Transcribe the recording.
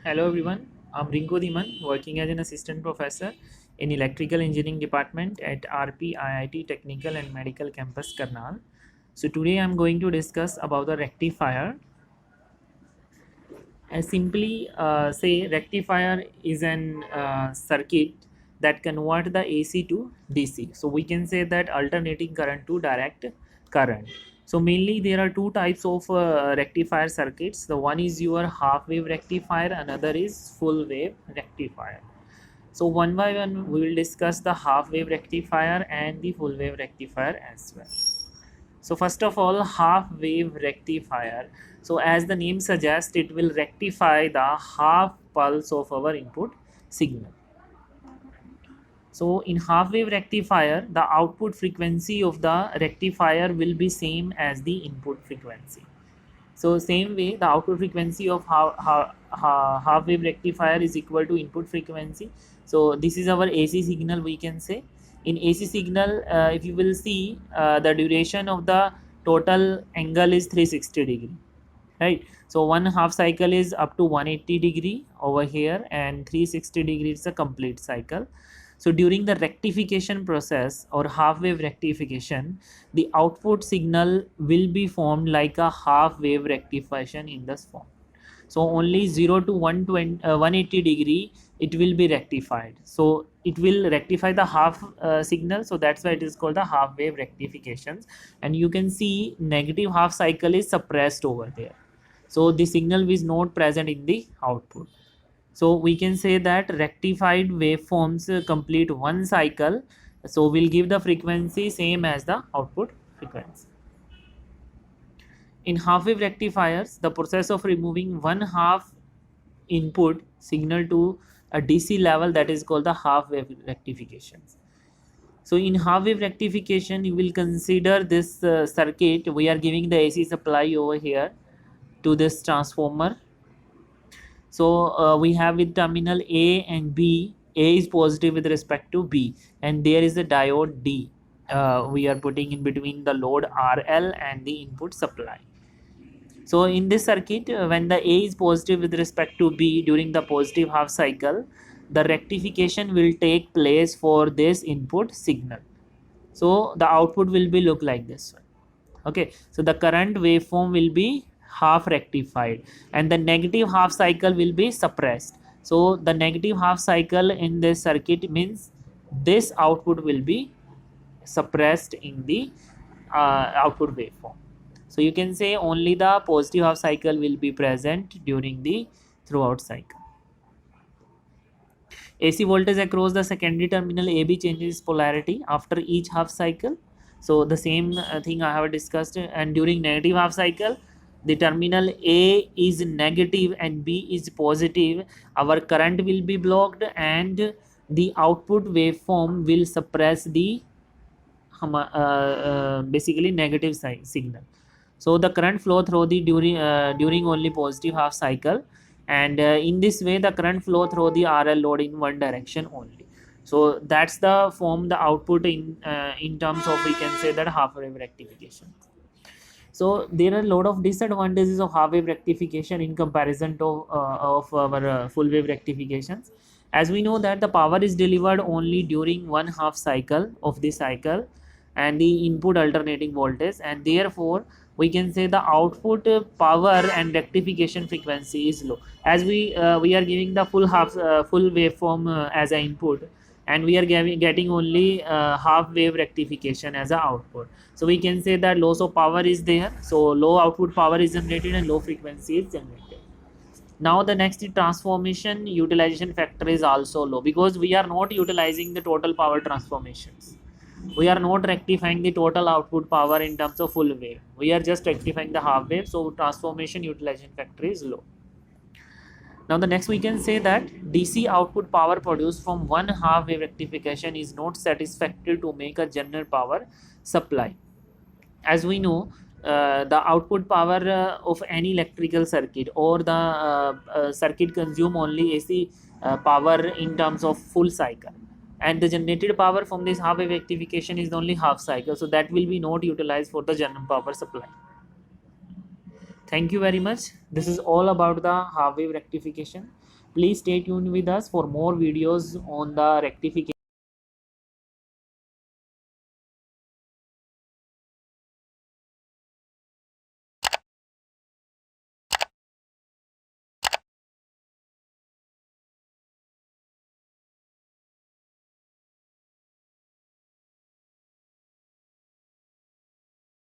Hello everyone, I'm Rinko Diman, working as an assistant professor in electrical engineering department at RP IIT Technical and Medical Campus Karnal. So today I'm going to discuss about the rectifier. I simply say rectifier is an circuit that convert the AC to DC. So we can say that alternating current to direct current. So mainly there are two types of rectifier circuits. The one is your half wave rectifier, another is full wave rectifier. So one by one we will discuss the half wave rectifier and the full wave rectifier as well. So first of all, half wave rectifier. So as the name suggests, it will rectify the half pulse of our input signal. So in half wave rectifier, the output frequency of the rectifier will be same as the input frequency. So same way, the output frequency of half wave rectifier is equal to input frequency. So this is our AC signal, we can say. In AC signal, if you will see, the duration of the total angle is 360 degree, right? So one half cycle is up to 180 degree over here, and 360 degree is a complete cycle. So during the rectification process or half wave rectification, the output signal will be formed like a half wave rectification in this form. So only 0 to 180 degree it will be rectified. So it will rectify the half signal. So that's why it is called the half wave rectifications. And you can see negative half cycle is suppressed over there. So the signal is not present in the output. So we can say that rectified waveforms complete one cycle. So we'll give the frequency same as the output frequency. In half wave rectifiers, the process of removing one half input signal to a DC level, that is called the half wave rectifications. So in half wave rectification, you will consider this circuit. We are giving the AC supply over here to this transformer. So we have with terminal A and B. A is positive with respect to B, and there is a diode D. We are putting in between the load RL and the input supply. So in this circuit, when the A is positive with respect to B during the positive half cycle, the rectification will take place for this input signal. So the output will be look like this one. Okay, so the current waveform will be half rectified and the negative half cycle will be suppressed. So the negative half cycle in this circuit means this output will be suppressed in the output waveform. So you can say only the positive half cycle will be present during the throughout cycle. AC voltage across the secondary terminal AB changes polarity after each half cycle. So the same thing I have discussed, and during negative half cycle, the terminal A is negative and B is positive. Our current will be blocked and the output waveform will suppress the basically negative signal. So the current flow through the during only positive half cycle, and in this way the current flow through the RL load in one direction only. So that's the form the output in terms of, we can say that, half wave rectification. So there are a lot of disadvantages of half wave rectification in comparison to of our full wave rectifications. As we know that the power is delivered only during one half cycle of the cycle and the input alternating voltage, and therefore we can say the output power and rectification frequency is low. As we are giving the full waveform as an input, and we are getting only half wave rectification as a output. So we can say that loss of power is there. So low output power is generated and low frequency is generated. Now the next transformation utilization factor is also low, because we are not utilizing the total power transformations. We are not rectifying the total output power in terms of full wave. We are just rectifying the half wave, so transformation utilization factor is low. Now the next we can say that DC output power produced from one half wave rectification is not satisfactory to make a general power supply. As we know, the output power of any electrical circuit or the circuit consume only AC power in terms of full cycle, and the generated power from this half wave rectification is only half cycle, so that will be not utilized for the general power supply. Thank you very much. This is all about the half wave rectification. Please stay tuned with us for more videos on the rectification